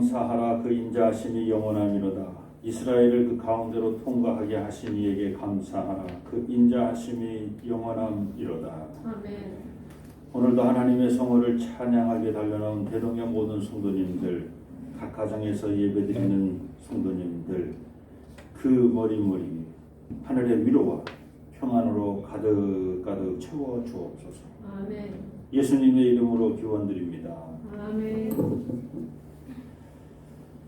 감사하라. 그 인자하심이 영원함이로다. 이스라엘을 그 가운데로 통과하게 하신 이에게 감사하라. 그 인자하심이 영원함이로다. 아멘. 오늘도 하나님의 성호를 찬양하게 달려나온 대동의 모든 성도님들, 각 가정에서 예배드리는 성도님들, 그 머리머리 하늘의 위로와 평안으로 가득가득 채워 주옵소서. 아멘. 예수님의 이름으로 기원드립니다. 아멘.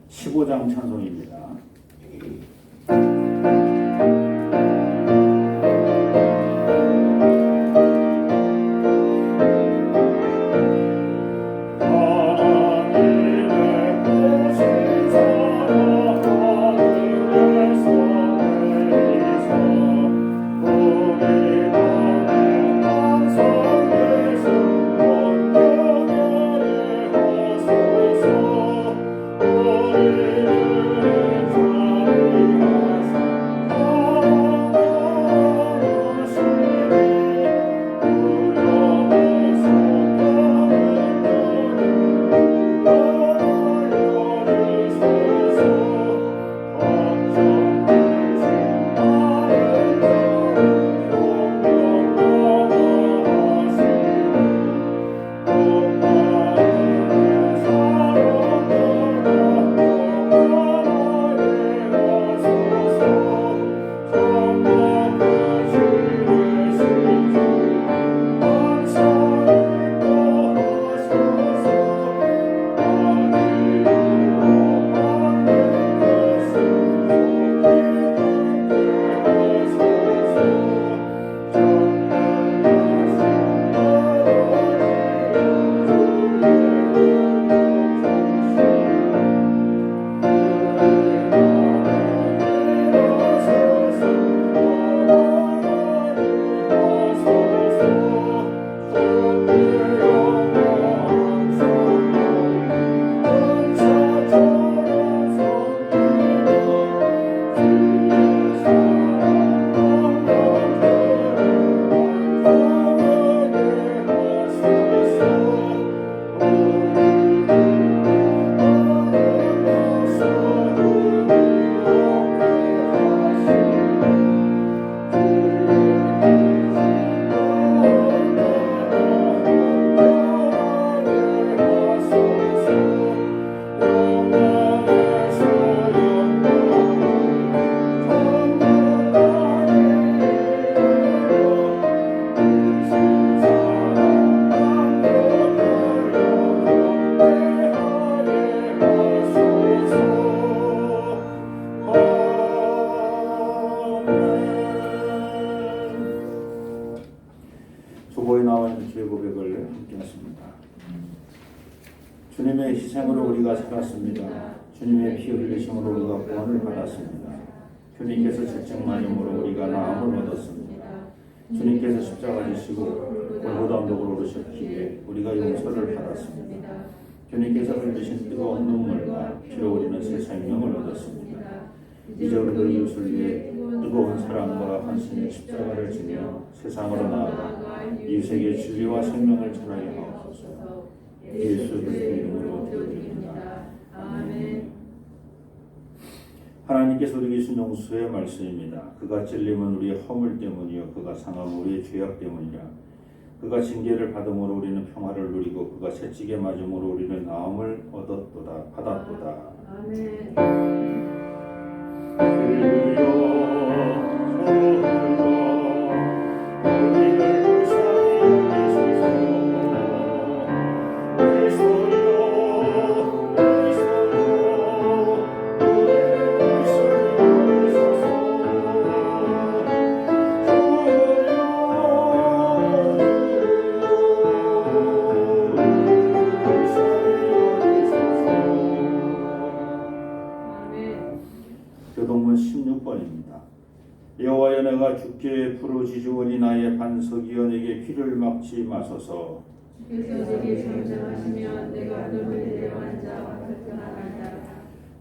15장 찬송입니다. 소고에 나와 있는 주의 고백을 함께 하십니다. 주님의 희생으로 우리가 살았습니다. 주님의 피 흘리심으로 우리가 구원을 받았습니다. 주님께서 질증만임으로 우리가 나음을 얻었습니다. 주님께서 십자가 지시고 골고다 언덕으로 오르셨기에 우리가 용서를 받았습니다. 주님께서 흘리신 뜨거운 눈물과 피로 우리는 새 생명을 얻었습니다. 이제 우리도 이웃을 위해 뜨거운 사랑과 헌신의 십자가를 지며 세상으로 나아가 이웃에게 진리와 생명을 전하게 하옵소서. 예수 그리스도의 이름으로 기도드립니다. 아멘. 하나님께서 우리에게 주신 용서의 말씀입니다. 그가 찔림은 우리의 허물 때문이요 그가 상함은 우리의 죄악 때문이라. 그가 징계를 받음으로 우리는 평화를 누리고 그가 채찍에 맞음으로 우리는 나음을 받았도다. 아멘. 교동문 16번입니다. 여호와여 내가 주께 부르짖으오니 나의 반석이여 내게 귀를 막지 마소서. 주께서 제게 전쟁하시면 내가 그분의 대환자와 튼튼하나이다.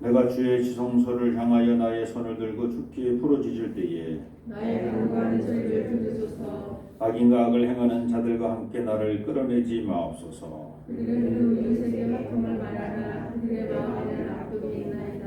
내가 주의 지성소를 향하여 나의 손을 들고 주께 부르짖을 때에 나의 강구하는 소리를 들으소서. 악인과 악을 행하는 자들과 함께 나를 끌어내지 마옵소서. 그들은 요셉의 화품을 말하나 그들의 마음에는 악독이 있나이다.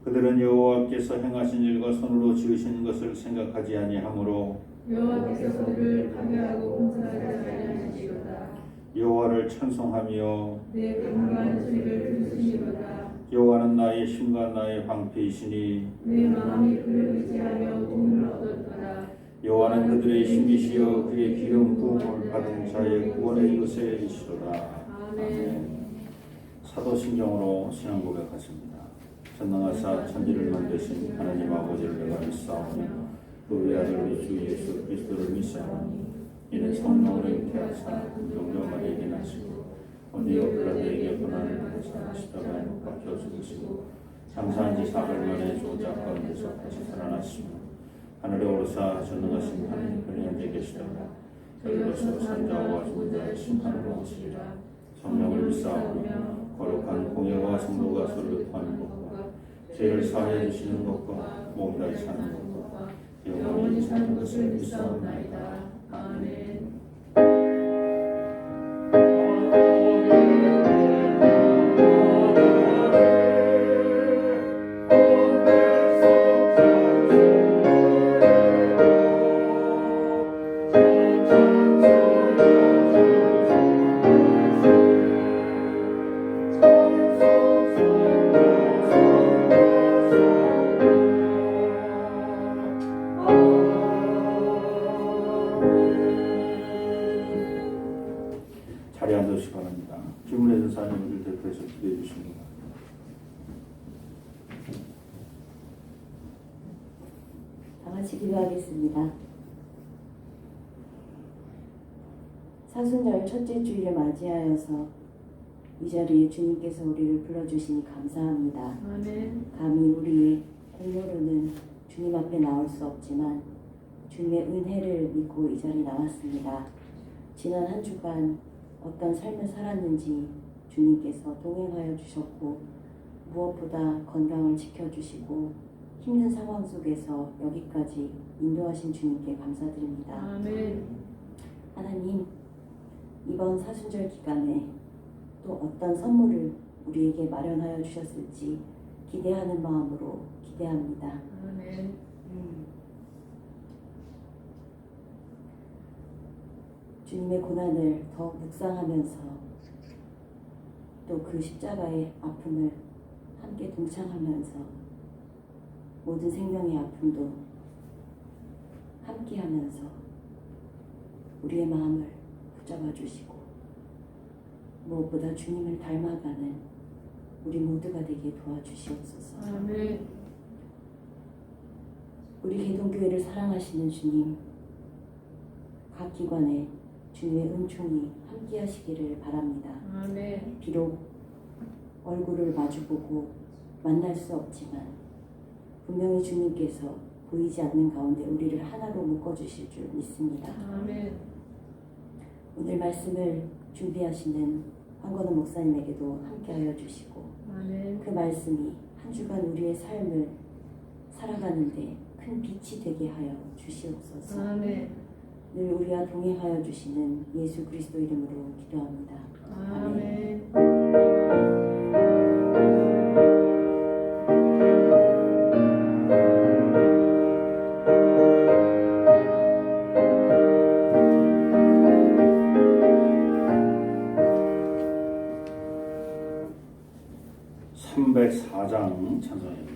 그들은 여호와께서 행하신 일과 손으로 지으신 것을 생각하지 아니하므로 여호와께서 그들을 파괴하고 공사하지 아니하시리로다. 여호와를 찬송하며 내 강한 소리를 들으시리로다. 여호와는 나의 힘과 나의 방패이시니 내 마음이 그를 의지하며 도움을 얻었도다. 여호와는 그들의 힘이시여 그의 기름 부음을 받은 자의 구원의 요새이시로다. 아멘. 사도신경으로 신앙 고백하십니다. 전능하사 천지를 만드신 하나님 아버지를 내가 믿사오니 그 외아들 우리 주 예수 그리스도를 믿사오니 이는 성령으로 잉태하사 용녀마리에게 나시고 본디오 빌라도에게 고난을 받으사 십자가에 못 박혀 죽으시고 장사한 지 사흘 만에 조작 가운데서 다시 살아났으며 하늘에 오르사 전능하신 하나님 편에 앉아 계시다가 여기로서 산자와 죽은 자의 심판으로 오시리라. 성령을 믿사오며 거룩한 공예와 성도가 서로 교통하는 것과 죄를 사하여 주시는 것과 몸 다시 사는 것과 영원히 사는 것을 믿사옵나이다. 아멘. 자리에 앉으시기 바랍니다. 주문의 전사님을 대표해서 기도해 주십니다. 다 같이 기도하겠습니다. 사순절 첫째 주일을 맞이하여서 이 자리에 주님께서 우리를 불러주시니 감사합니다. 아멘. 감히 우리의 공로로는 주님 앞에 나올 수 없지만 주님의 은혜를 믿고 이 자리에 나왔습니다. 지난 한 주간 어떤 삶을 살았는지 주님께서 동행하여 주셨고 무엇보다 건강을 지켜주시고 힘든 상황 속에서 여기까지 인도하신 주님께 감사드립니다. 아멘. 하나님, 이번 사순절 기간에 또 어떤 선물을 우리에게 마련하여 주셨을지 기대하는 마음으로 기대합니다. 아멘. 주님의 고난을 더 묵상하면서 또 그 십자가의 아픔을 함께 동참하면서 모든 생명의 아픔도 함께하면서 우리의 마음을 붙잡아 주시고 무엇보다 주님을 닮아가는 우리 모두가 되게 도와주시옵소서. 아멘. 우리 개동교회를 사랑하시는 주님, 각 기관에 주님의 은총이 함께 하시기를 바랍니다. 아멘. 비록 얼굴을 마주보고 만날 수 없지만 분명히 주님께서 보이지 않는 가운데 우리를 하나로 묶어주실 줄 믿습니다. 아멘. 오늘 말씀을 준비하시는 황건우 목사님에게도 함께하여 주시고 아멘. 그 말씀이 한 주간 우리의 삶을 살아가는데 큰 빛이 되게 하여 주시옵소서. 아멘. 늘 우리와 동행하여 주시는 예수 그리스도 이름으로 기도합니다. 아멘. (304장) 찬송입니다.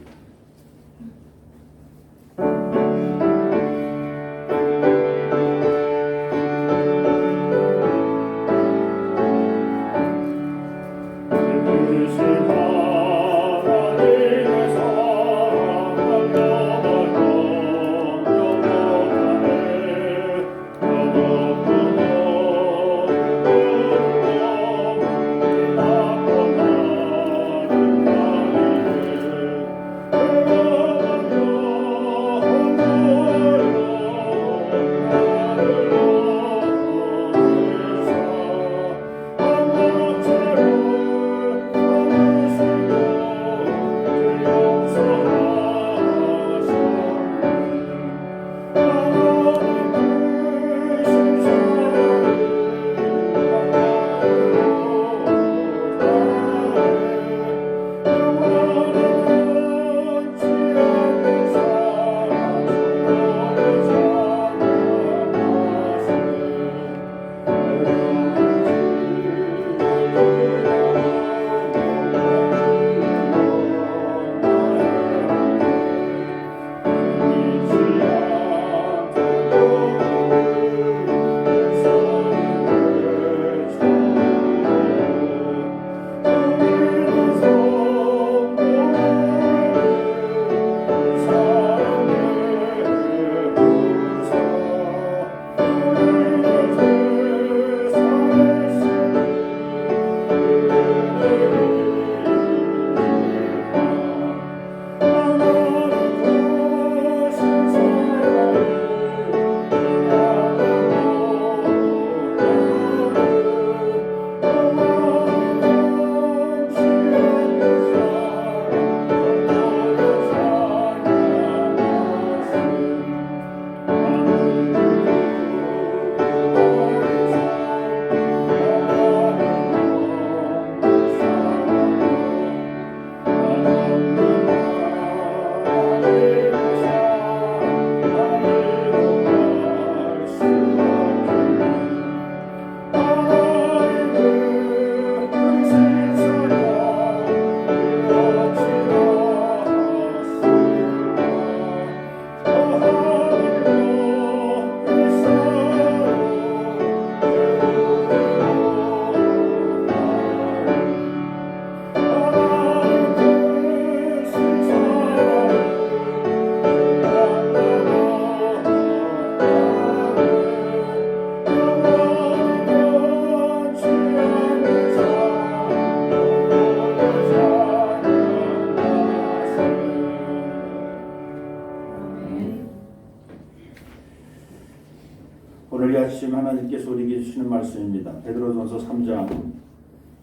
오늘 이 아침 하나님께서 우리에게 주시는 말씀입니다. 베드로전서 3장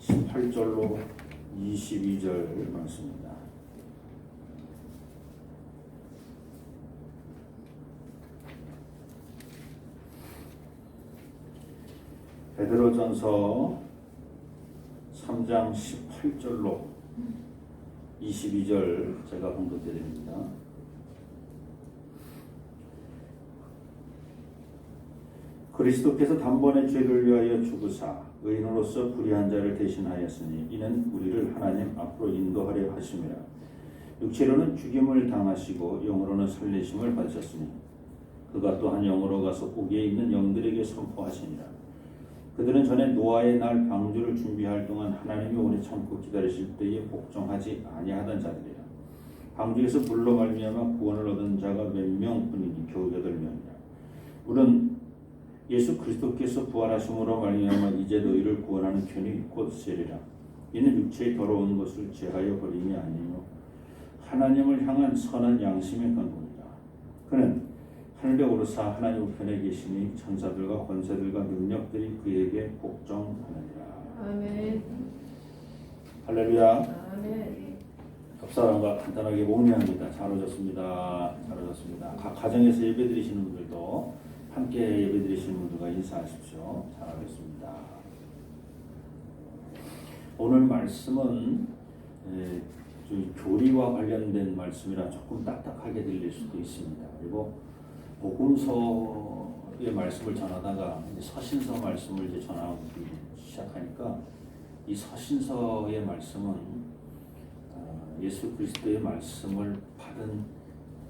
18절로 22절 말씀입니다. 베드로전서 3장 18절로 22절 제가 공독드립니다. 그리스도께서 단번에 죄를 위하여 죽으사 의인으로서 불의한 자를 대신하였으니 이는 우리를 하나님 앞으로 인도하려 하심이라. 육체로는 죽임을 당하시고 영으로는 살리심을 받으셨으니 그가 또한 영으로 가서 거기에 있는 영들에게 선포하시니라. 그들은 전에 노아의 날 방주를 준비할 동안 하나님이 오래 참고 기다리실 때에 복종하지 아니하던 자들이라. 방주에서 물로 말미암아 구원을 얻은 자가 몇 명뿐이니 겨우 8명이라. 물은 예수 그리스도께서 부활하심으로 말미암아 이제 너희를 구원하는 편이 곧 세리라. 이는 육체의 더러운 것을 제하여 버림이 아니요 하나님을 향한 선한 양심의 근본이라. 그는 하늘에 오르사 하나님 우편에 계시니 천사들과 권세들과 능력들이 그에게 복종하느니라. 아멘. 할렐루야. 아멘. 옆사람과 간단하게 목례합니다. 잘 오셨습니다. 잘 오셨습니다. 각 가정에서 예배드리시는 분들도 함께 예배드리시는 분들과 인사하십시오. 잘하겠습니다. 오늘 말씀은 교리와 관련된 말씀이라 조금 딱딱하게 들릴 수도 있습니다. 그리고 복음서의 말씀을 전하다가 서신서 말씀을 이제 전하기 시작하니까 이 서신서의 말씀은 예수 그리스도의 말씀을 받은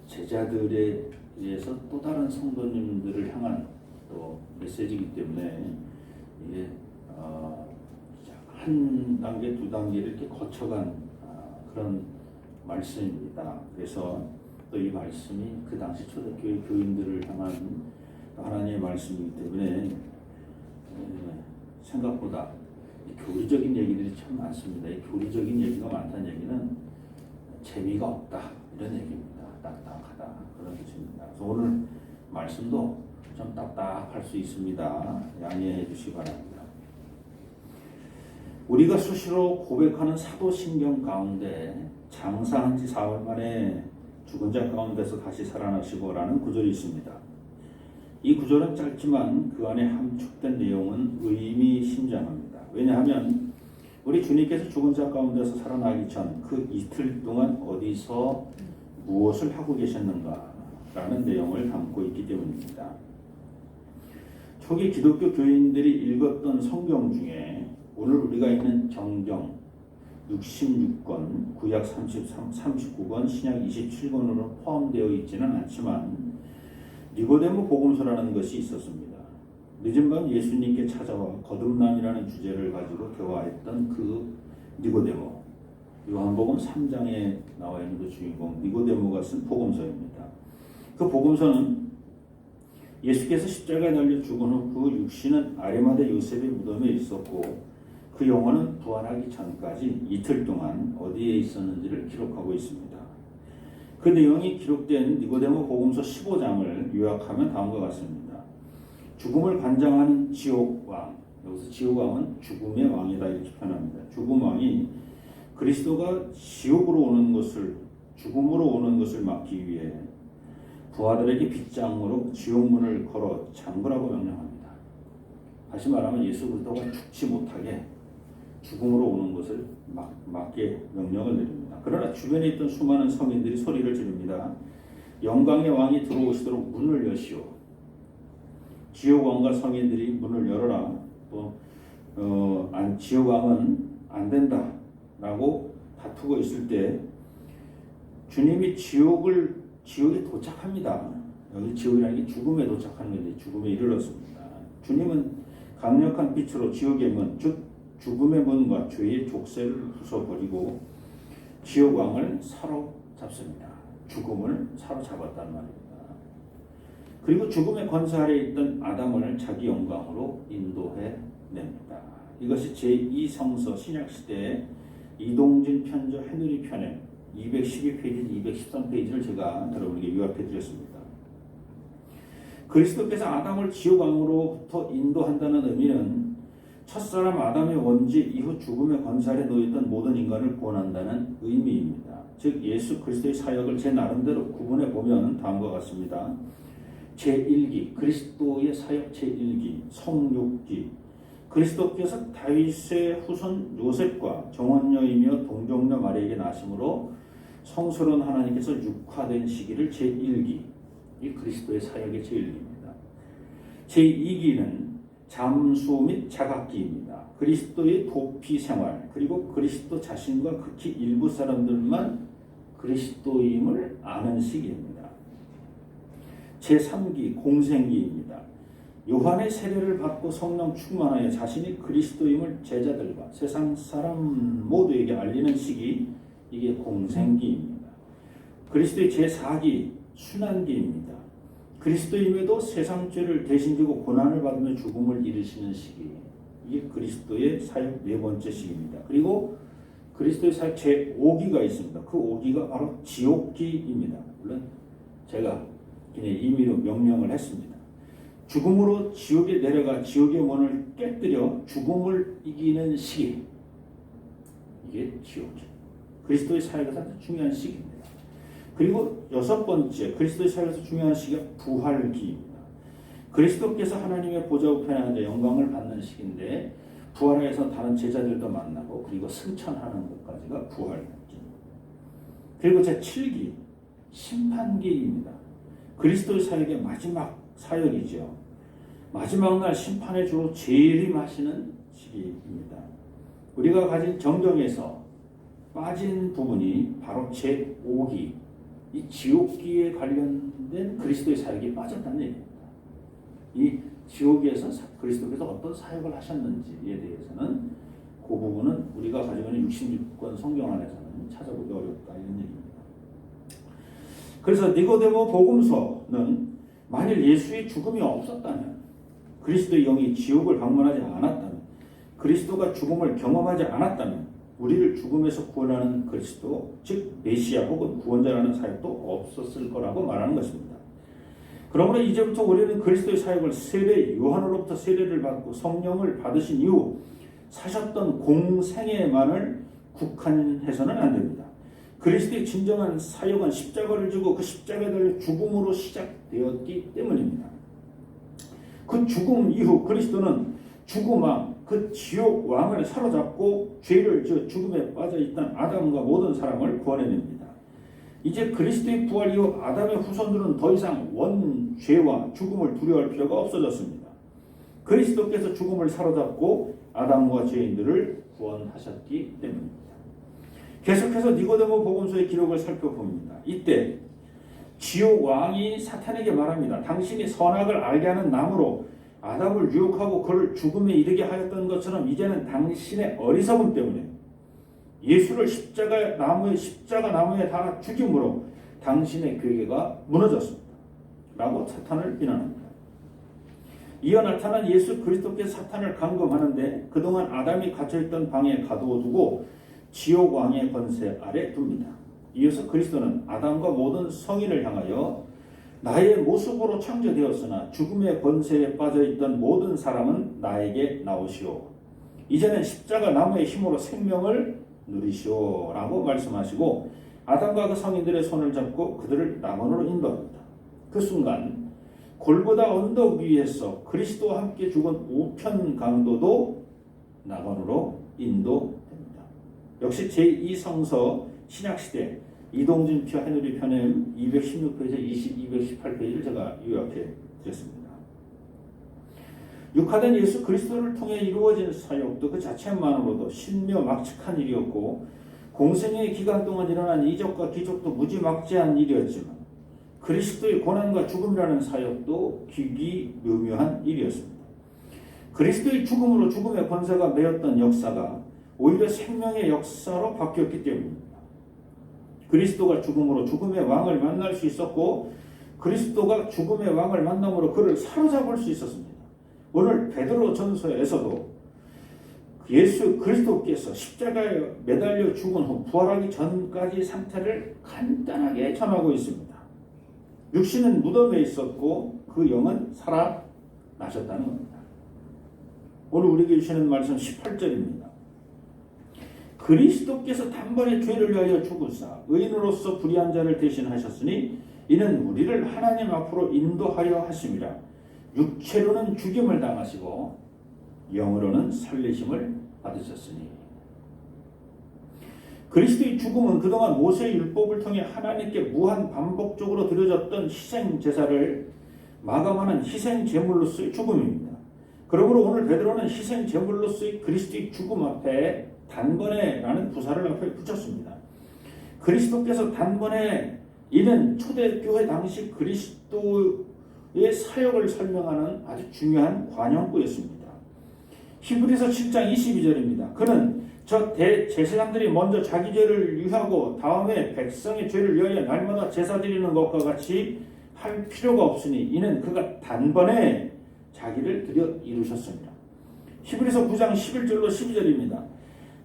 제자들에 의해서 또 다른 성도님들을 향한 또 메시지이기 때문에 이게 한 단계, 두 단계를 이렇게 거쳐간 그런 말씀입니다. 그래서 또 이 말씀이 그 당시 초대교회 교인들을 향한 하나님의 말씀이기 때문에 생각보다 교리적인 얘기들이 참 많습니다. 이 교리적인 얘기가 많다는 얘기는 재미가 없다 이런 얘기입니다. 딱딱하다 그런 뜻입니다. 그래서 오늘 말씀도 좀 딱딱할 수 있습니다. 양해해 주시기 바랍니다. 우리가 수시로 고백하는 사도신경 가운데 장사한 지 4월 만에 죽은 자 가운데서 다시 살아나시고라는 구절이 있습니다. 이 구절은 짧지만 그 안에 함축된 내용은 의미심장합니다. 왜냐하면 우리 주님께서 죽은 자 가운데서 살아나기 전 그 이틀 동안 어디서 무엇을 하고 계셨는가라는 내용을 담고 있기 때문입니다. 초기 기독교 교인들이 읽었던 성경 중에 오늘 우리가 있는 정경 66권, 구약 39권, 신약 27권으로 포함되어 있지는 않지만 니고데모 복음서라는 것이 있었습니다. 늦은 밤 예수님께 찾아와 거듭남이라는 주제를 가지고 대화했던 그 니고데모, 요한복음 3장에 나와 있는 그 주인공 니고데모가 쓴 복음서입니다. 그 복음서는 예수께서 십자가에 달려 죽은 후 그 육신은 아리마대 요셉의 무덤에 있었고 그 영혼은 부활하기 전까지 이틀 동안 어디에 있었는지를 기록하고 있습니다. 그 내용이 기록된 니고데모 복음서 15장을 요약하면 다음과 같습니다. 죽음을 관장하는 지옥왕, 여기서 지옥왕은 죽음의 왕이다 이렇게 표현합니다. 죽음왕이 그리스도가 지옥으로 오는 것을, 죽음으로 오는 것을 막기 위해 부하들에게 빗장으로 지옥문을 걸어 잠그라고 명령합니다. 다시 말하면 예수 그리스도가 죽지 못하게 죽음으로 오는 것을 막게 명령을 내립니다. 그러나 주변에 있던 수많은 성인들이 소리를 지릅니다. 영광의 왕이 들어오시도록 문을 여시오. 지옥왕과 성인들이 문을 열어라. 또 지옥왕은 안 된다 라고 다투고 있을 때 주님이 지옥에 도착합니다. 여기 지옥이라는 게 죽음에 도착하는 건데 죽음에 이르렀습니다. 주님은 강력한 빛으로 지옥의 문, 즉 죽음의 문과 죄의 족쇄를 부숴버리고 지옥왕을 사로잡습니다. 죽음을 사로잡았단 말입니다. 그리고 죽음의 권세 아래에 있던 아담을 자기 영광으로 인도해냅니다. 이것이 제2성서 신약시대의 이동진 편저 헤누리 편의 212페이지, 213페이지를 제가 여러분에게 요약해 드렸습니다. 그리스도께서 아담을 지옥왕으로부터 인도한다는 의미는 첫사람 아담의 원죄 이후 죽음의 권세 아래 놓였던 모든 인간을 구원한다는 의미입니다. 즉 예수 그리스도의 사역을 제 나름대로 구분해 보면 다음과 같습니다. 제1기 그리스도의 사역 제1기 성육기 그리스도께서 다윗의 후손 요셉과 정원녀이며 동정녀 마리아에게 나심으로 성스러운 하나님께서 육화된 시기를 제1기 이 그리스도의 사역의 제1기입니다. 제2기는 잠수 및 자각기입니다. 그리스도의 도피 생활 그리고 그리스도 자신과 극히 일부 사람들만 그리스도임을 아는 시기입니다. 제3기 공생기입니다. 요한의 세례를 받고 성령 충만하여 자신이 그리스도임을 제자들과 세상 사람 모두에게 알리는 시기 이게 공생기입니다. 그리스도의 제4기 순환기입니다. 그리스도임에도 세상 죄를 대신 지고 고난을 받으며 죽음을 이루시는 시기 이게 그리스도의 사역 네 번째 시기입니다. 그리고 그리스도의 사역 제5기가 있습니다. 그 5기가 바로 지옥기입니다. 물론 제가 그냥 임의로 명명을 했습니다. 죽음으로 지옥에 내려가 지옥의 문을 깨뜨려 죽음을 이기는 시기 이게 지옥기 그리스도의 사역에서 아주 중요한 시기입니다. 그리고 여섯 번째 그리스도의 사역에서 중요한 시기가 부활기입니다. 그리스도께서 하나님의 보좌 우편에 앉아 영광을 받는 시기인데 부활해서 다른 제자들도 만나고 그리고 승천하는 것까지가 부활기입니다. 그리고 제7기 심판기입니다. 그리스도의 사역의 마지막 사역이죠. 마지막 날 심판의 주로 재림하시는 시기입니다. 우리가 가진 정경에서 빠진 부분이 바로 제5기 이 지옥기에 관련된 그리스도의 사역이 빠졌다는 얘기입니다. 이 지옥에서 그리스도께서 어떤 사역을 하셨는지에 대해서는 그 부분은 우리가 가지고 있는 66권 성경 안에서는 찾아보기 어렵다 이런 얘기입니다. 그래서 니고데모 복음서는 만일 예수의 죽음이 없었다면 그리스도의 영이 지옥을 방문하지 않았다면 그리스도가 죽음을 경험하지 않았다면 우리를 죽음에서 구원하는 그리스도 즉 메시아 혹은 구원자라는 사역도 없었을 거라고 말하는 것입니다. 그러므로 이제부터 우리는 그리스도의 사역을 세례 요한으로부터 세례를 받고 성령을 받으신 이후 사셨던 공생애만을 국한해서는 안 됩니다. 그리스도의 진정한 사역은 십자가를 지고 그 십자가에 달려 죽음으로 시작되었기 때문입니다. 그 죽음 이후 그리스도는 죽음왕 그 지옥 왕을 사로잡고 죄를 지어 죽음에 빠져있던 아담과 모든 사람을 구원해냅니다. 이제 그리스도의 부활 이후 아담의 후손들은 더 이상 원 죄와 죽음을 두려워할 필요가 없어졌습니다. 그리스도께서 죽음을 사로잡고 아담과 죄인들을 구원하셨기 때문입니다. 계속해서 니고데모 복음서의 기록을 살펴봅니다. 이때 지옥 왕이 사탄에게 말합니다. 당신이 선악을 알게 하는 나무로 아담을 유혹하고 그를 죽음에 이르게 하였던 것처럼 이제는 당신의 어리석음 때문에 예수를 십자가 나무에 달아 죽임으로 당신의 괴계가 무너졌습니다. 라고 사탄을 비난합니다. 이어 나타난 예수 그리스도께서 사탄을 감금하는데 그동안 아담이 갇혀있던 방에 가두어두고 지옥 왕의 권세 아래 둡니다. 이어서 그리스도는 아담과 모든 성인을 향하여 나의 모습으로 창조되었으나 죽음의 권세에 빠져있던 모든 사람은 나에게 나오시오. 이제는 십자가 나무의 힘으로 생명을 누리시오 라고 말씀하시고 아담과 그 성인들의 손을 잡고 그들을 낙원으로 인도합니다. 그 순간 골고다 언덕 위에서 그리스도와 함께 죽은 우편 강도도 낙원으로 인도됩니다. 역시 제2성서 신약시대 이동진표 해누리 편의 216페이지 218페이지를 제가 요약해 드렸습니다. 육화된 예수 그리스도를 통해 이루어진 사역도 그 자체만으로도 신묘막측한 일이었고 공생의 기간 동안 일어난 이적과 기적도 무지막지한 일이었지만 그리스도의 고난과 죽음이라는 사역도 기기묘묘한 일이었습니다. 그리스도의 죽음으로 죽음의 권세가 매였던 역사가 오히려 생명의 역사로 바뀌었기 때문입니다. 그리스도가 죽음으로 죽음의 왕을 만날 수 있었고 그리스도가 죽음의 왕을 만남으로 그를 사로잡을 수 있었습니다. 오늘 베드로 전서에서도 예수 그리스도께서 십자가에 매달려 죽은 후 부활하기 전까지 상태를 간단하게 전하고 있습니다. 육신은 무덤에 있었고 그 영은 살아나셨다는 겁니다. 오늘 우리에게 주시는 말씀 18절입니다. 그리스도께서 단번에 죄를 위하여 죽으사 의인으로서 불의한 자를 대신하셨으니 이는 우리를 하나님 앞으로 인도하려 하심이라. 육체로는 죽임을 당하시고 영으로는 살리심을 받으셨으니. 그리스도의 죽음은 그동안 모세의 율법을 통해 하나님께 무한 반복적으로 드려졌던 희생 제사를 마감하는 희생 제물로서의 죽음입니다. 그러므로 오늘 베드로는 희생 제물로서의 그리스도의 죽음 앞에 단번에라는 부사를 앞에 붙였습니다. 그리스도께서 단번에 이는 초대교회 당시 그리스도의 사역을 설명하는 아주 중요한 관용구였습니다. 히브리서 7장 22절입니다. 그는 저 대제사장들이 먼저 자기 죄를 위하고 다음에 백성의 죄를 위하여 날마다 제사 드리는 것과 같이 할 필요가 없으니 이는 그가 단번에 자기를 드려 이루셨습니다. 히브리서 9장 11절로 12절입니다.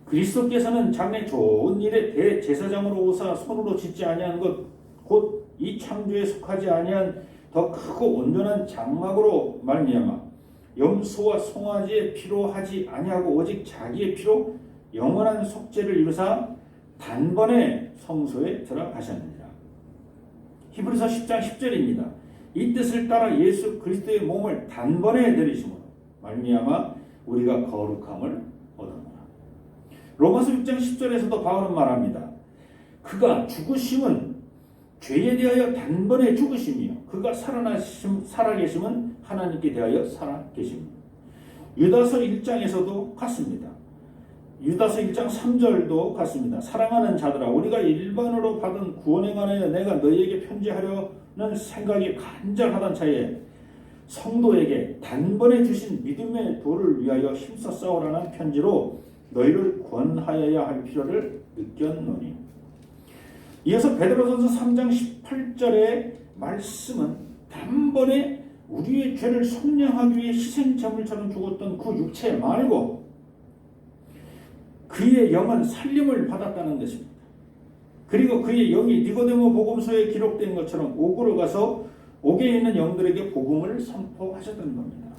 그리스도께서는 장래 좋은 일에 대제사장으로 오사 손으로 짓지 아니한 것 곧 이 창조에 속하지 아니한 더 크고 온전한 장막으로 말미암아 염소와 송아지의 피로 하지 아니하고 오직 자기의 피로 영원한 속죄를 이루사 단번에 성소에 들어가셨느니라. 히브리서 10장 10절입니다. 이 뜻을 따라 예수 그리스도의 몸을 단번에 내리심으로 말미암아 우리가 거룩함을 얻었노라. 로마서 6장 10절에서도 바울은 말합니다. 그가 죽으심은 죄에 대하여 단번에 죽으심이요 그가 살아계심은 하나님께 대하여 살아계심입니다. 유다서 1장에서도 같습니다. 유다서 1장 3절도 같습니다. 사랑하는 자들아 우리가 일반으로 받은 구원에 관하여 내가 너희에게 편지하려는 생각이 간절하던 차에 성도에게 단번에 주신 믿음의 도를 위하여 힘써 싸우라는 편지로 너희를 권하여야 할 필요를 느꼈노니. 이어서 베드로전서 3장 18절의 말씀은 단번에 우리의 죄를 속량하기 위해 희생제물처럼 죽었던 그 육체 말고 그의 영은 살림을 받았다는 것입니다. 그리고 그의 영이 니고데모 복음서에 기록된 것처럼 옥으로 가서 옥에 있는 영들에게 복음을 선포하셨다는 겁니다.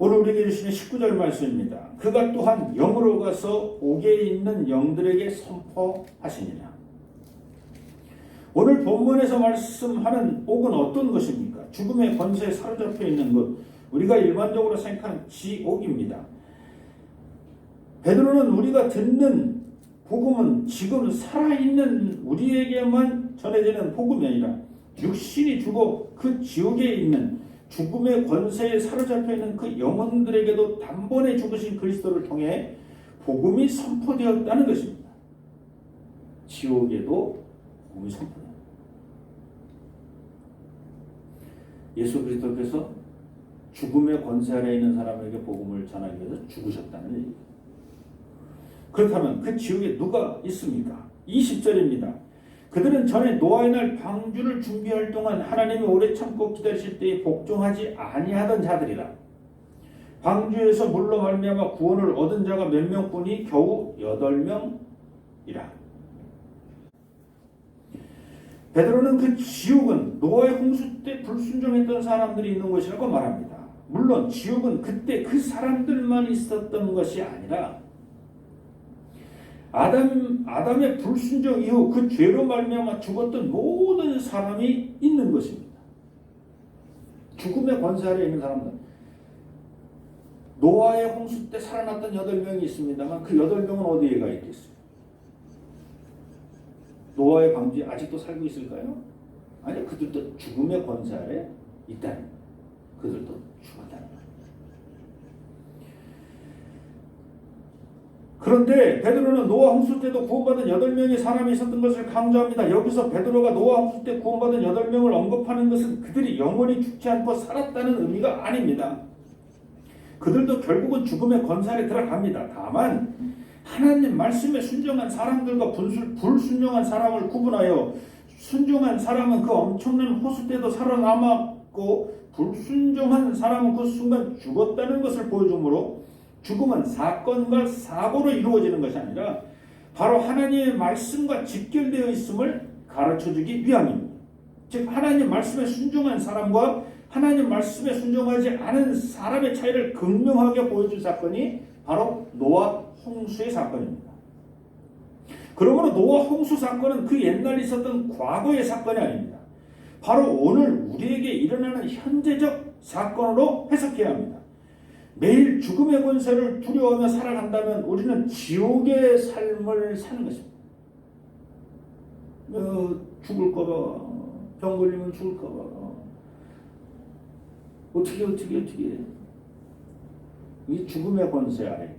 오늘 우리에게 주시는 19절 말씀입니다. 그가 또한 영으로 가서 옥에 있는 영들에게 선포하시니라. 오늘 본문에서 말씀하는 옥은 어떤 것입니까? 죽음의 권세에 사로잡혀 있는 것, 우리가 일반적으로 생각하는 지옥입니다. 베드로는 우리가 듣는 복음은 지금 살아있는 우리에게만 전해지는 복음이 아니라 육신이 죽어 그 지옥에 있는 죽음의 권세에 사로잡혀 있는 그 영혼들에게도 단번에 죽으신 그리스도를 통해 복음이 선포되었다는 것입니다. 지옥에도 복음이 선포됩니다. 예수 그리스도께서 죽음의 권세 아래 있는 사람에게 복음을 전하기 위해서 죽으셨다는 얘기입니다. 그렇다면 그 지옥에 누가 있습니까? 20절입니다. 그들은 전에 노아의 날 방주를 준비할 동안 하나님이 오래 참고 기다리실 때에 복종하지 아니하던 자들이라. 방주에서 물로 말미암아 구원을 얻은 자가 몇 명뿐이 겨우 8명이라. 베드로는 그 지옥은 노아의 홍수 때 불순종했던 사람들이 있는 것이라고 말합니다. 물론 지옥은 그때 그 사람들만 있었던 것이 아니라 아담의 불순종 이후 그 죄로 말미암아 죽었던 모든 사람이 있는 것입니다. 죽음의 권세 아래 있는 사람들. 노아의 홍수 때 살아났던 8명이 있습니다만 그 8명은 어디에 가 있겠어요? 노아의 방주에 아직도 살고 있을까요? 아니, 그들도 죽음의 권세 아래 있다는 거예요. 그들도 죽었다는 거예요. 그런데 베드로는 노아 홍수 때도 구원받은 8명의 사람이 있었던 것을 강조합니다. 여기서 베드로가 노아 홍수 때 구원받은 8명을 언급하는 것은 그들이 영원히 죽지 않고 살았다는 의미가 아닙니다. 그들도 결국은 죽음의 권세 아래 들어갑니다. 다만 하나님 말씀에 순종한 사람들과 불순종한 사람을 구분하여 순종한 사람은 그 엄청난 호수 때도 살아남았고 불순종한 사람은 그 순간 죽었다는 것을 보여주므로 죽음은 사건과 사고로 이루어지는 것이 아니라 바로 하나님의 말씀과 직결되어 있음을 가르쳐주기 위함입니다. 즉 하나님 말씀에 순종한 사람과 하나님 말씀에 순종하지 않은 사람의 차이를 극명하게 보여준 사건이 바로 노아 홍수의 사건입니다. 그러므로 노아 홍수 사건은 그 옛날에 있었던 과거의 사건이 아닙니다. 바로 오늘 우리에게 일어나는 현재적 사건으로 해석해야 합니다. 매일 죽음의 권세를 두려워하며 살아간다면 우리는 지옥의 삶을 사는 것입니다. 죽을까봐, 병 걸리면 죽을까봐, 어떻게 이 죽음의 권세 아래.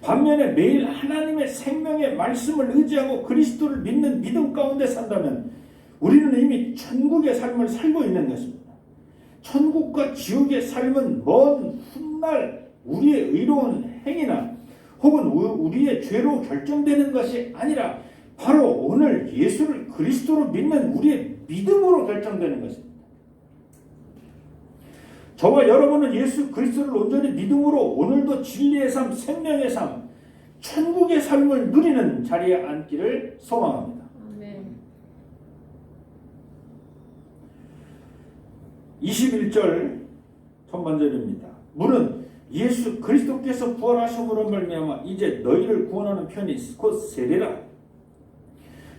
반면에 매일 하나님의 생명의 말씀을 의지하고 그리스도를 믿는 믿음 가운데 산다면 우리는 이미 천국의 삶을 살고 있는 것입니다. 천국과 지옥의 삶은 먼 훗날 우리의 의로운 행위나 혹은 우리의 죄로 결정되는 것이 아니라 바로 오늘 예수를 그리스도로 믿는 우리의 믿음으로 결정되는 것입니다. 저와 여러분은 예수 그리스도를 온전히 믿음으로 오늘도 진리의 삶, 생명의 삶, 천국의 삶을 누리는 자리에 앉기를 소망합니다. 아멘. 21절 전반절입니다. 물은 예수 그리스도께서 부활하심으로 말미암아 이제 너희를 구원하는 편이 곧 세례라.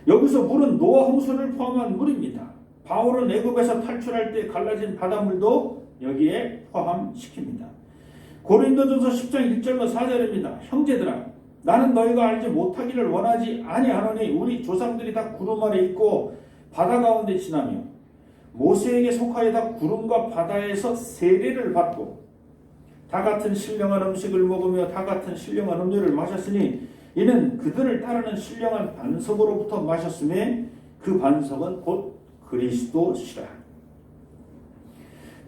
여기서 물은 노아 홍수를 포함한 물입니다. 바울은 애굽에서 탈출할 때 갈라진 바닷물도 여기에 포함시킵니다. 고린도전서 10장 1절로 4절입니다. 형제들아, 나는 너희가 알지 못하기를 원하지 아니하노니 우리 조상들이 다 구름 아래 있고 바다 가운데 지나며 모세에게 속하여 다 구름과 바다에서 세례를 받고 다 같은 신령한 음식을 먹으며 다 같은 신령한 음료를 마셨으니 이는 그들을 따르는 신령한 반석으로부터 마셨음에 그 반석은 곧 그리스도시라.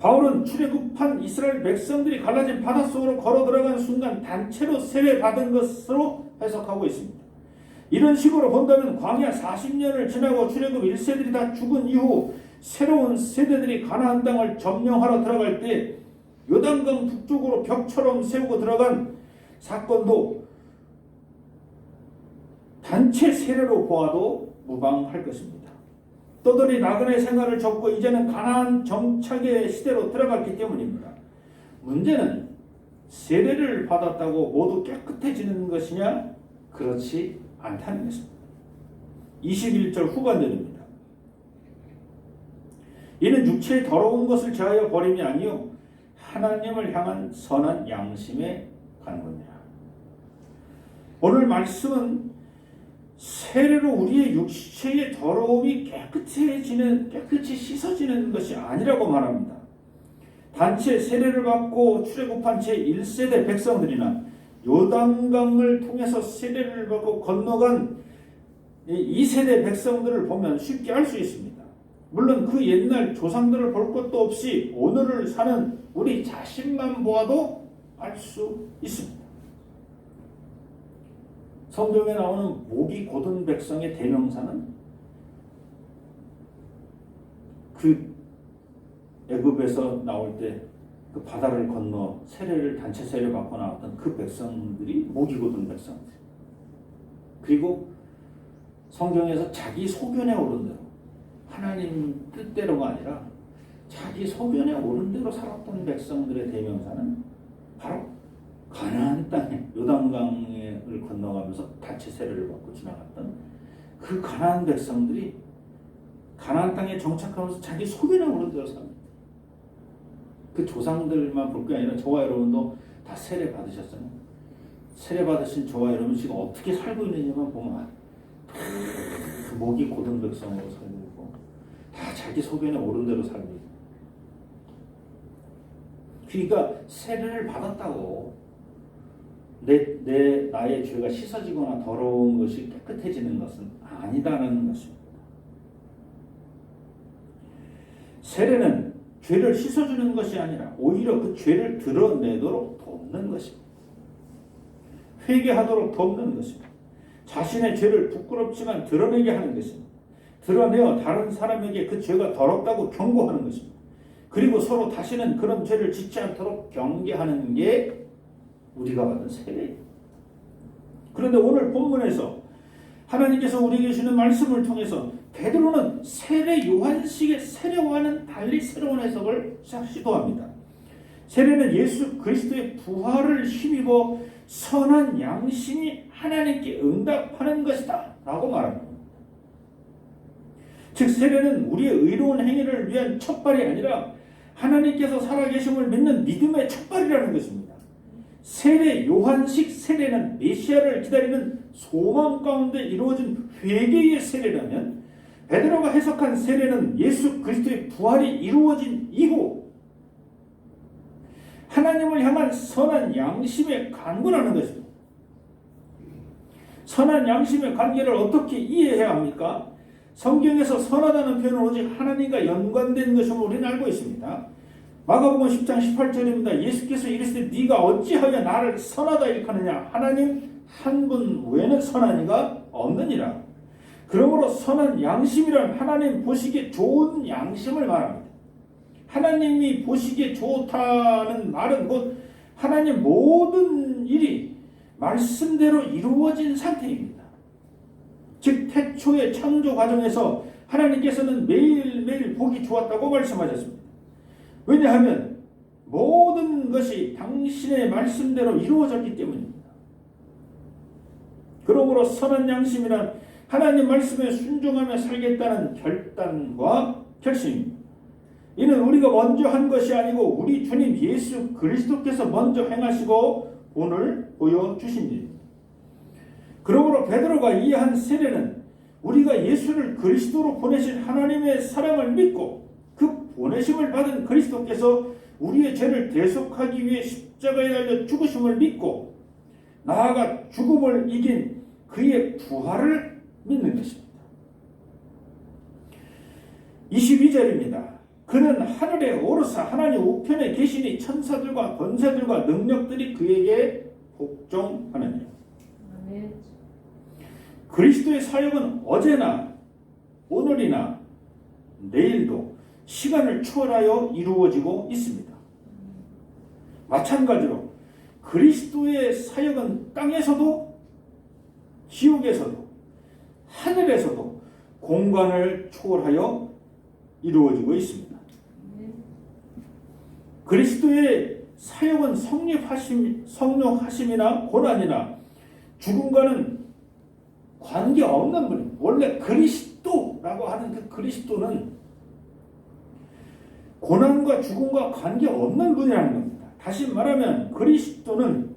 바울은 출애굽한 이스라엘 백성들이 갈라진 바닷속으로 걸어 들어간 순간 단체로 세례받은 것으로 해석하고 있습니다. 이런 식으로 본다면 광야 40년을 지나고 출애굽 1세들이 다 죽은 이후 새로운 세대들이 가나안 땅을 점령하러 들어갈 때 요단강 북쪽으로 벽처럼 세우고 들어간 사건도 단체 세례로 보아도 무방할 것입니다. 떠돌이 나그네 생활을 접고 이제는 가나안 정착의 시대로 들어갔기 때문입니다. 문제는 세례를 받았다고 모두 깨끗해지는 것이냐? 그렇지 않다는 것입니다. 21절 후반절입니다. 이는 육체의 더러운 것을 제하여 버림이 아니요 하나님을 향한 선한 양심에 간구니라. 오늘 말씀은 세례로 우리의 육체의 더러움이 깨끗이 씻어지는 것이 아니라고 말합니다. 단체 세례를 받고 출애굽한 제1세대 백성들이나 요단강을 통해서 세례를 받고 건너간 2세대 백성들을 보면 쉽게 알 수 있습니다. 물론 그 옛날 조상들을 볼 것도 없이 오늘을 사는 우리 자신만 보아도 알 수 있습니다. 성경에 나오는 목이 곧은 백성의 대명사는 그 애굽에서 나올 때 그 바다를 건너 세례를 단체 세례 받고 나왔던 그 백성들이 목이 곧은 백성들. 그리고 성경에서 자기 소견에 오른 대로 하나님 뜻대로가 아니라 자기 소견에 오른 대로 살았던 백성들의 대명사는 바로 가나안 땅에 요단강을 건너가면서 단체 세례를 받고 지나갔던 그 가나안 백성들이 가나안 땅에 정착하면서 자기 소견에 오른 대로 삽니다. 그 조상들만 볼 게 아니라 저와 여러분도 다 세례 받으셨잖아요. 세례 받으신 저와 여러분 지금 어떻게 살고 있느냐만 보면 그 목이 곧은 백성으로 살고 있고 다 자기 소견에 오른 대로 살고 있고. 그러니까 세례를 받았다고 나의 죄가 씻어지거나 더러운 것이 깨끗해지는 것은 아니다라는 것입니다. 세례는 죄를 씻어주는 것이 아니라 오히려 그 죄를 드러내도록 돕는 것입니다. 회개하도록 돕는 것입니다. 자신의 죄를 부끄럽지만 드러내게 하는 것입니다. 드러내어 다른 사람에게 그 죄가 더럽다고 경고하는 것입니다. 그리고 서로 다시는 그런 죄를 짓지 않도록 경계하는 게 우리가 받은 세례예요. 그런데 오늘 본문에서 하나님께서 우리에게 주시는 말씀을 통해서 베드로는 세례 요한식의 세례와는 달리 새로운 해석을 시도합니다. 세례는 예수 그리스도의 부활을 힘입어 선한 양심이 하나님께 응답하는 것이다 라고 말합니다. 즉 세례는 우리의 의로운 행위를 위한 첫발이 아니라 하나님께서 살아계심을 믿는 믿음의 첫발이라는 것입니다. 세례 요한식 세례는 메시아를 기다리는 소망 가운데 이루어진 회개의 세례라면 베드로가 해석한 세례는 예수 그리스도의 부활이 이루어진 이후 하나님을 향한 선한 양심에 간구하는 것입니다. 선한 양심의 관계를 어떻게 이해해야 합니까? 성경에서 선하다는 표현은 오직 하나님과 연관된 것으로 우리는 알고 있습니다. 마가복음 10장 18절입니다. 예수께서 이르시되 네가 어찌하여 나를 선하다 일컫느냐? 하나님 한 분 외에는 선한 이가 없느니라. 그러므로 선한 양심이란 하나님 보시기에 좋은 양심을 말합니다. 하나님이 보시기에 좋다는 말은 곧 하나님 모든 일이 말씀대로 이루어진 상태입니다. 즉 태초의 창조 과정에서 하나님께서는 매일매일 보기 좋았다고 말씀하셨습니다. 왜냐하면 모든 것이 당신의 말씀대로 이루어졌기 때문입니다. 그러므로 선한 양심이란 하나님 말씀에 순종하며 살겠다는 결단과 결심입니다. 이는 우리가 먼저 한 것이 아니고 우리 주님 예수 그리스도께서 먼저 행하시고 오늘 보여주신 일입니다. 그러므로 베드로가 이해한 세례는 우리가 예수를 그리스도로 보내신 하나님의 사랑을 믿고 그 보내심을 받은 그리스도께서 우리의 죄를 대속하기 위해 십자가에 달려 죽으심을 믿고 나아가 죽음을 이긴 그의 부활을 믿는 것입니다. 22절입니다. 그는 하늘에 오르사 하나님 우편에 계시니 천사들과 권세들과 능력들이 그에게 복종하느니라. 아멘. 그리스도의 사역은 어제나 오늘이나 내일도 시간을 초월하여 이루어지고 있습니다. 마찬가지로 그리스도의 사역은 땅에서도 지옥에서도 하늘에서도 공간을 초월하여 이루어지고 있습니다. 그리스도의 사역은 성령하심이나 고난이나 죽음과는 관계없는 분입니다. 원래 그리스도라고 하는 그 그리스도는 고난과 죽음과 관계없는 분이라는 겁니다. 다시 말하면 그리스도는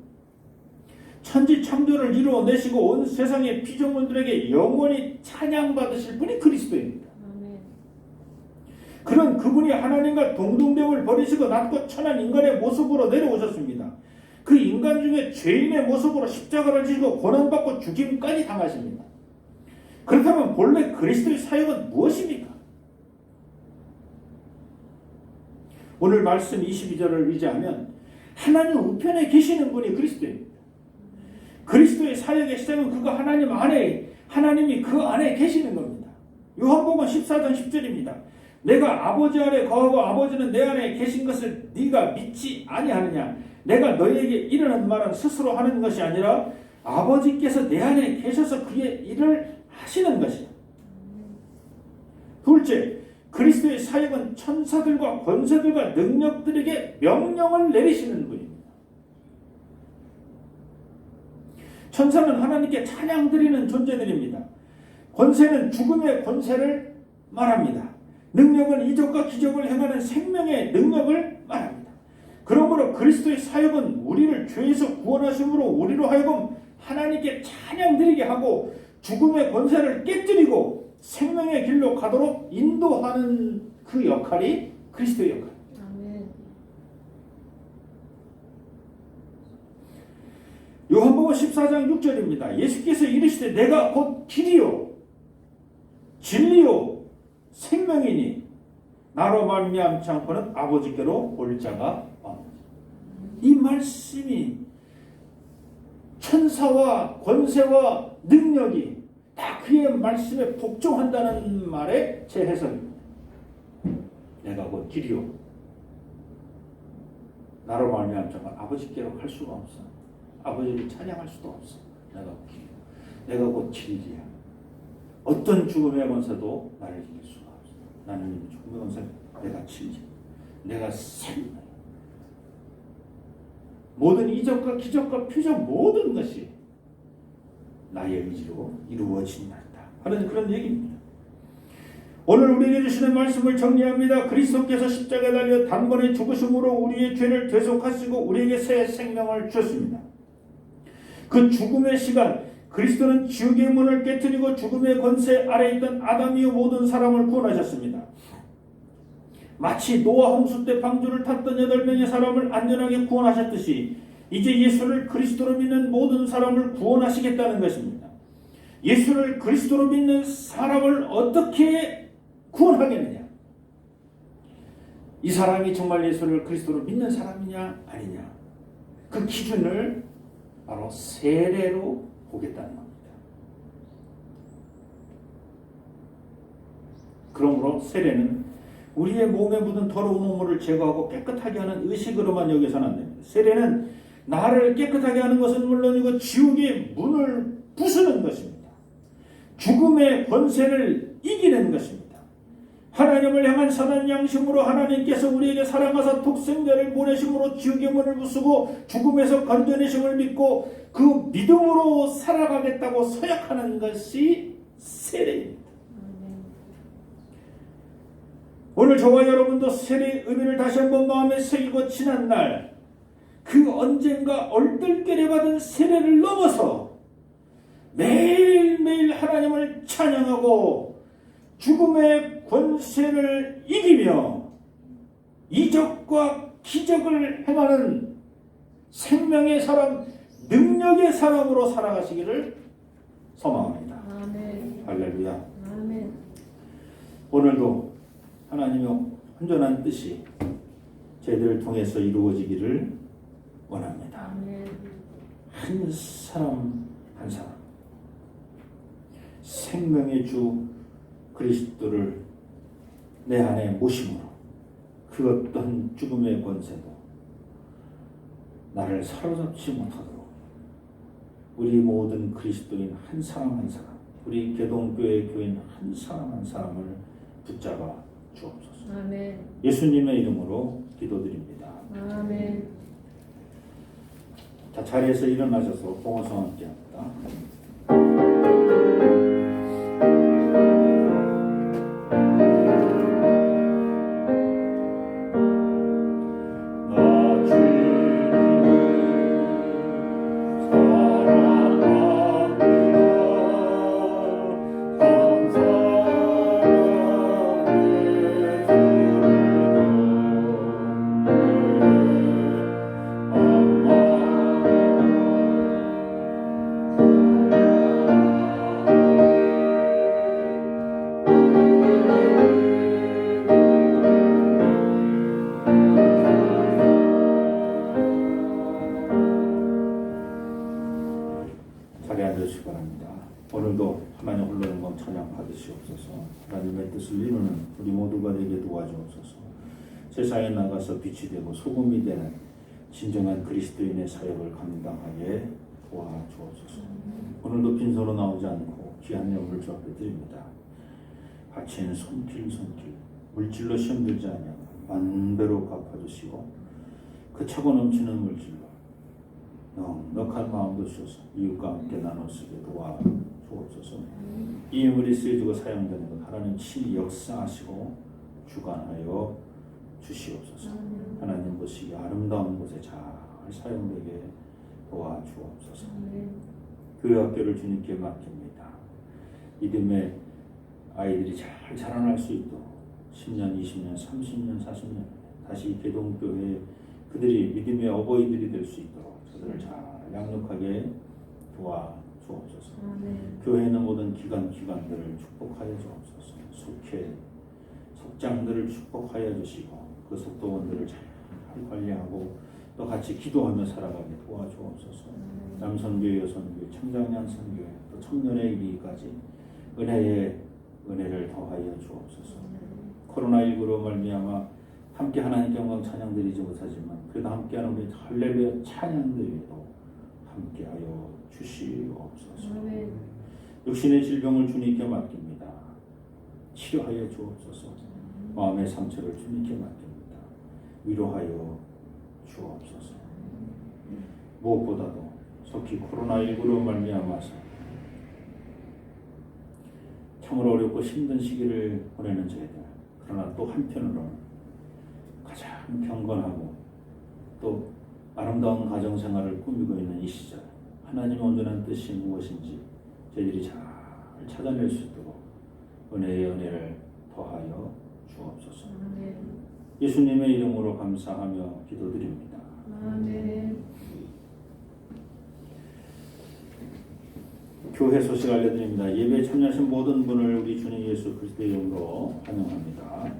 천지 창조를 이루어내시고 온 세상의 피조물들에게 영원히 찬양받으실 분이 그리스도입니다. 그런 그분이 하나님과 동등됨을 버리시고 낮고 천한 인간의 모습으로 내려오셨습니다. 그 인간 중에 죄인의 모습으로 십자가를 지고 고난받고 죽임까지 당하십니다. 그렇다면 본래 그리스도의 사역은 무엇입니까? 오늘 말씀 22절을 의지하면 하나님 우편에 계시는 분이 그리스도입니다. 그리스도의 사역의 시작은 그가 하나님 안에, 하나님이 그 안에 계시는 겁니다. 요한복음 14장 10절입니다. 내가 아버지 안에 거하고 아버지는 내 안에 계신 것을 네가 믿지 아니하느냐? 내가 너희에게 이르는 말은 스스로 하는 것이 아니라 아버지께서 내 안에 계셔서 그의 일을 하시는 것이다. 둘째, 그리스도의 사역은 천사들과 권세들과 능력들에게 명령을 내리시는 분입니다. 천사는 하나님께 찬양드리는 존재들입니다. 권세는 죽음의 권세를 말합니다. 능력은 이적과 기적을 행하는 생명의 능력을 말합니다. 그러므로 그리스도의 사역은 우리를 죄에서 구원하심으로 우리로 하여금 하나님께 찬양드리게 하고 죽음의 권세를 깨뜨리고 생명의 길로 가도록 인도하는 그 역할이 그리스도의 역할입니다. 아멘. 요한복음 14장 6절입니다. 예수께서 이르시되 내가 곧 길이요 진리요 생명이니 나로 말미암지 않고는 아버지께로 올 자가 없느니라. 이 말씀이 천사와 권세와 능력이 다 그의 말씀에 복종한다는 말의 제 해석입니다. 내가 곧 길이요 나로 말미암지 않고는 아버지께로 갈 수가 없어. 아버지를 찬양할 수도 없어. 내가 곧 길이요. 내가 곧 진리야. 어떤 죽음의 권세도 나를 이길 수가 없어. 나는 죽음의 권세 내가 치지. 내가 생. 모든 이적과 기적과 표적 모든 것이 나의 의지로 이루어진다 하는 그런 얘기입니다. 오늘 우리에게 주시는 말씀을 정리합니다. 그리스도께서 십자가에 달려 단번에 죽으심으로 우리의 죄를 대속하시고 우리에게 새 생명을 주셨습니다. 그 죽음의 시간, 그리스도는 지옥의 문을 깨뜨리고 죽음의 권세 아래 있던 아담이요 모든 사람을 구원하셨습니다. 마치 노아 홍수 때 방주를 탔던 8명의 사람을 안전하게 구원하셨듯이 이제 예수를 그리스도로 믿는 모든 사람을 구원하시겠다는 것입니다. 예수를 그리스도로 믿는 사람을 어떻게 구원하겠느냐? 이 사람이 정말 예수를 그리스도로 믿는 사람이냐 아니냐? 그 기준을 바로 세례로 보겠다는 겁니다. 그러므로 세례는 우리의 몸에 묻은 더러운 오물을 제거하고 깨끗하게 하는 의식으로만 여겨서는 안 됩니다. 세례는 나를 깨끗하게 하는 것은 물론이고 지옥의 문을 부수는 것입니다. 죽음의 권세를 이기는 것입니다. 하나님을 향한 선한 양심으로 하나님께서 우리에게 사랑하사 독생자를 보내심으로 지옥의 문을 부수고 죽음에서 건져내심을 믿고 그 믿음으로 살아가겠다고 서약하는 것이 세례입니다. 오늘 저와 여러분도 세례의 의미를 다시 한번 마음에 새기고 지난 날 그 언젠가 얼떨결에 받은 세례를 넘어서 매일매일 하나님을 찬양하고 죽음의 권세를 이기며 이적과 기적을 행하는 생명의 사람, 능력의 사람으로 살아가시기를 소망합니다. 아멘. 할렐루야. 아멘. 오늘도 하나님의 온전한 뜻이 저희들을 통해서 이루어지기를 원합니다. 아멘. 한 사람 한 사람 생명의 주 그리스도를 내 안에 모심으로 그 어떤 죽음의 권세도 나를 사로잡지 못하도록 우리 모든 그리스도인 한 사람 한 사람, 우리 개동교회 교인 한 사람 한 사람을 붙잡아 주옵소서. 아멘. 예수님의 이름으로 기도드립니다. 아멘. 자, 자리에서 일어나셔서 봉헌성 함께 합니다. 자리에 앉으시기 바랍니다. 오늘도 하나님 홀로 영광 찬양 받으시옵소서. 하나님의 뜻을 이루는 우리 모두가 되게 도와주옵소서. 세상에 나가서 빛이 되고 소금이 되는 진정한 그리스도인의 사역을 감당하게 도와주옵소서. 오늘도 빈손으로 나오지 않고 귀한 영을 주 앞에 드립니다. 바치는 손길 물질로 시험 들지 아니하고 만배로 갚아주시고 그 차고 넘치는 물질로 넉넉한 마음도 주셔서 이웃과 함께 나눠 쓰게 도와주옵소서. 이 인물이 쓰여지고 사용되는 것 하나님 친히 역사하시고 주관하여 주시옵소서. 하나님 보시기 아름다운 곳에 잘 사용되게 도와주옵소서. 교회 학교를 주님께 맡깁니다. 믿음의 아이들이 잘 자라날 수 있도록 10년, 20년, 30년, 40년 다시 개동교회 그들이 믿음의 어버이들이 될 수 있도록 저들을 잘 양육하게 도와주옵소서. 교회는 모든 기관들을 축복하여 주옵소서. 속장들을 축복하여 주시고 그 속도원들을 잘 관리하고 또 같이 기도하며 살아가게 도와주옵소서. 남선교회, 여선교회, 청장년선교회 또 청년의 이르기까지 은혜를 더하여 주옵소서. 코로나19로 말미암아 함께 하나님께 영광 찬양드리지 못하지만 그래도 함께하는 우리 할렐루야 찬양드리도 함께하여 주시옵소서. 육신의 질병을 주님께 맡깁니다. 치료하여 주옵소서. 마음의 상처를 주님께 맡깁니다. 위로하여 주옵소서. 무엇보다도 속히 코로나19로 말미암아서 참으로 어렵고 힘든 시기를 보내는 저희들, 그러나 또 한편으로는 가장 경건하고 또 아름다운 가정생활을 꾸미고 있는 이 시절, 하나님의 온전한 뜻이 무엇인지 저희들이 잘 찾아낼 수 있도록 은혜의 은혜를 더하여 주옵소서. 아멘. 예수님의 이름으로 감사하며 기도드립니다. 아멘. 교회 소식 알려드립니다. 예배에 참여하신 모든 분을 우리 주님 예수 그리스도의 이름으로 환영합니다.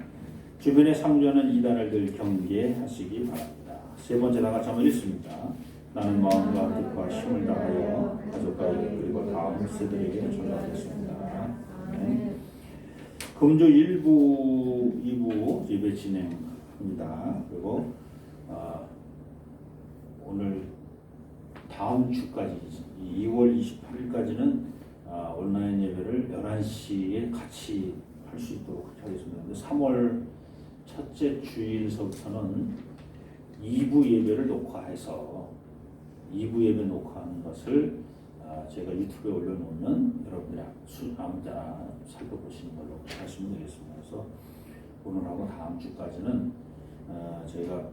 주변에 상주하는 이단을 늘 경계하시기 바랍니다. 세 번째 다 같이 한번 읽습니다. 나는 마음과 뜻과 힘을 다하여 가족과 그리고 다음 세대에게 전하겠습니다. 아멘. 금주 1부, 2부 예배 진행합니다. 그리고 오늘 다음 주까지 2월 28일까지는 온라인 예배를 11시에 같이 할 수 있도록 하겠습니다. 근데 3월 첫째 주일서부터는 2부 예배를 녹화해서 2부 예배 녹화하는 것을 제가 유튜브에 올려놓으면 여러분들이 아무데나 살펴보시는 걸로 하시면 되겠습니다. 그래서 오늘하고 다음 주까지는 저희가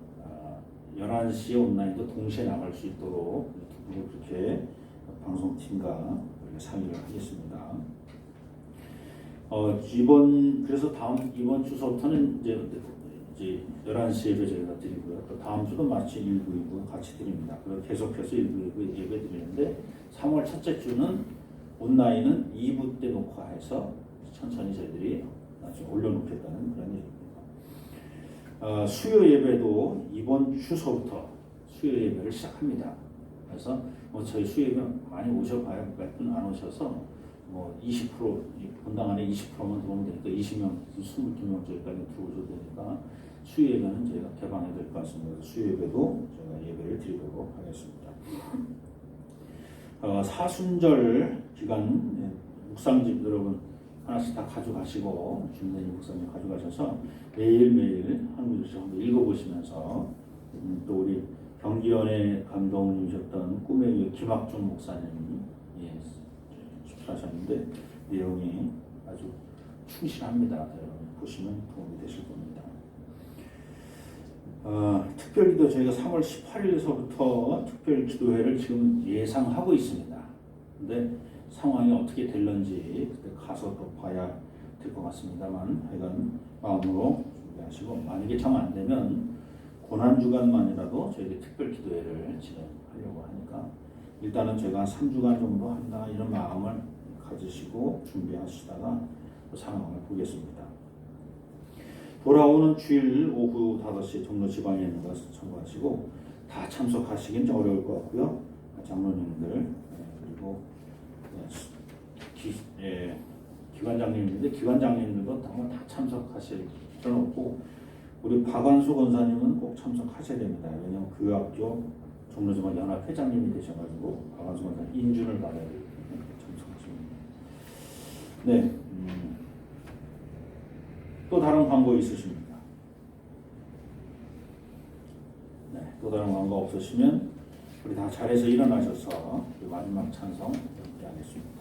11시에 온라인도 동시에 나갈 수 있도록 유튜브로 그렇게 방송팀과 상의를 하겠습니다. 그래서 이번 주서부터는 이제 11시 예배 저희가 드리고요. 또 다음 주도 마치 1부, 2부 같이 드립니다. 그리고 계속해서 1부, 2부 예배 드리는데 3월 첫째 주는 온라인은 2부 때 녹화해서 천천히 저희들이 나중에 올려놓겠다는 그런 얘기입니다. 수요 예배도 이번 주서부터 수요 예배를 시작합니다. 그래서 저희 수요 예배 많이 오셔봐야 몇 분 안 오셔서 20% 본당 안에 20%만 들어오면 되니까 20명, 22명까지 들어오셔도 되니까 수요 예배는 저희가 개방해야 될 것 같습니다. 수요 예배도 제가 예배를 드리도록 하겠습니다. 사순절 기간 묵상집 여러분 하나씩 다 가져가시고 준대님 목사님 가져가셔서 매일매일 한 구절씩 한번 읽어보시면서 또 우리 경기연의 감독님이셨던 꿈의 김학중 목사님이 하셨는데 내용이 아주 충실합니다. 여러분 보시면 도움이 되실 겁니다. 특별기도 저희가 3월 18일서부터 특별 기도회를 지금 예상하고 있습니다. 근데 상황이 어떻게 될런지 그때 가서 또 봐야 될 것 같습니다만 하여간 마음으로 준비하시고 만약에 정 안 되면 고난주간만이라도 저희들이 특별 기도회를 진행하려고 하니까 일단은 저희가 한 3주간 정도 한다 이런 마음을 가지시고 준비하시다가 그 상황을 보겠습니다. 돌아오는 주일 오후 5시에 종로 지방에 있는 것을 참고하시고 다 참석하시긴 좀 어려울 것 같고요. 장로님들 그리고 기관장님인데 기관장님들도 다 참석하실 필요는 없고 우리 박완수 권사님은 꼭 참석하셔야 됩니다. 왜냐하면 그 학교 종로지방 연합 회장님이 되셔가지고 박완수 권사님 인준을 받아야 되기 때문에 참석하십니다. 네, 또 다른 광고 있으십니까? 네, 또 다른 광고 없으시면 우리 다 자리에서 일어나셔서 마지막 찬송 함께 하겠습니다.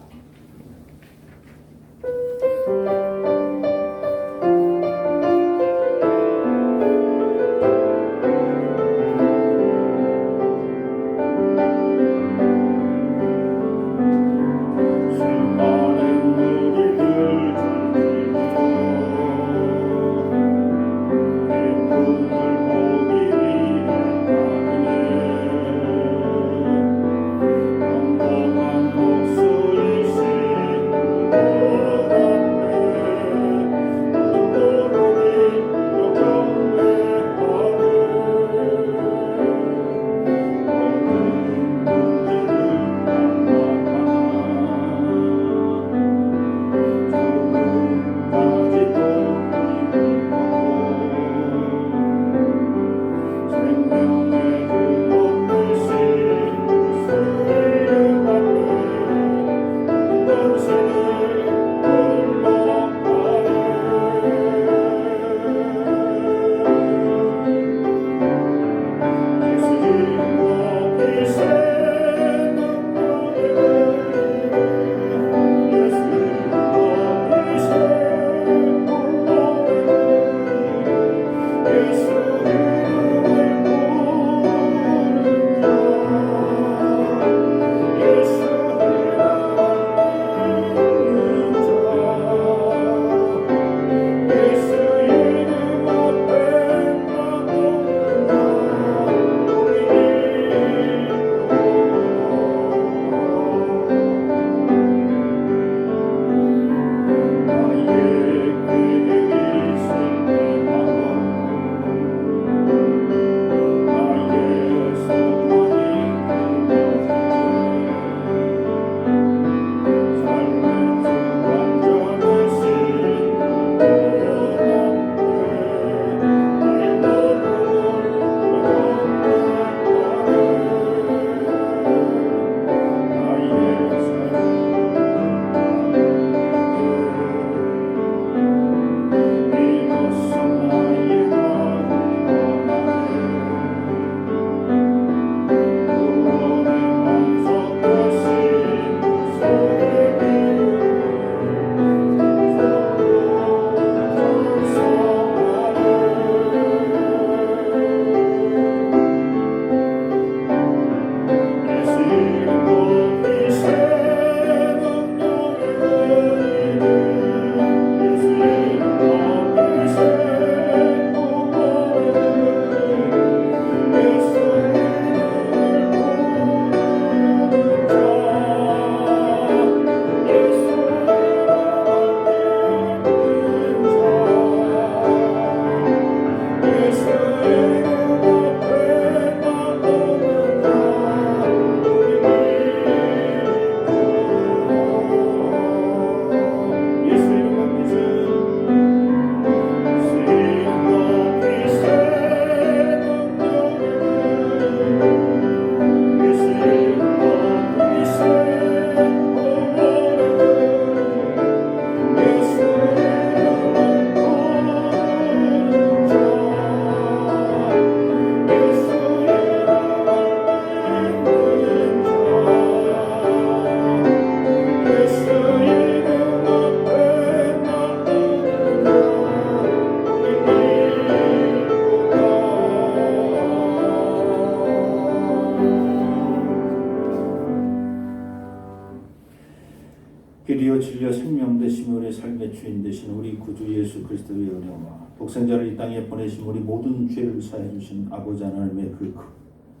길이요 진리요 생명 되시며 우리 삶의 주인 되신 우리 구주 예수 그리스도의 은혜와 독생자를 이 땅에 보내신 우리 모든 죄를 사해 주신 아버지 하나님의 그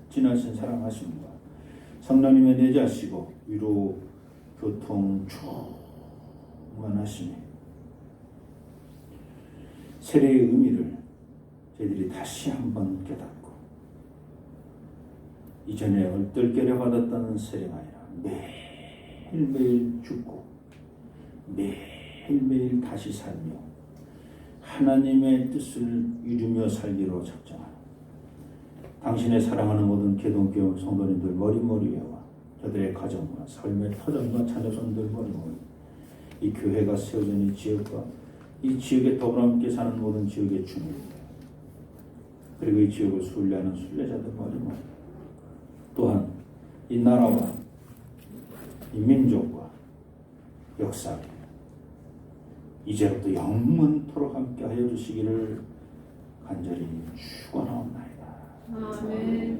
진하신 사랑하심과 성령님의 내자시고 위로 교통 충만하심이 세례의 의미를 저희들이 다시 한번 깨닫고 이전에 얼떨결에 받았다는 세례가 아니라 매일매일 죽고 매일매일 다시 살며 하나님의 뜻을 이루며 살기로 작정하는 당신의 사랑하는 모든 개동교회 성도님들 머리머리와 저들의 가정과 삶의 터전과 자녀손들 머리머리 이 교회가 세워진 이 지역과 이 지역에 더불어 함께 사는 모든 지역의 주민 그리고 이 지역을 순례하는 순례자들 머리머리 또한 이 나라와 이 민족과 역사 이제부터 영원토록 함께하여 주시기를 간절히 축원하옵나이다. 아멘.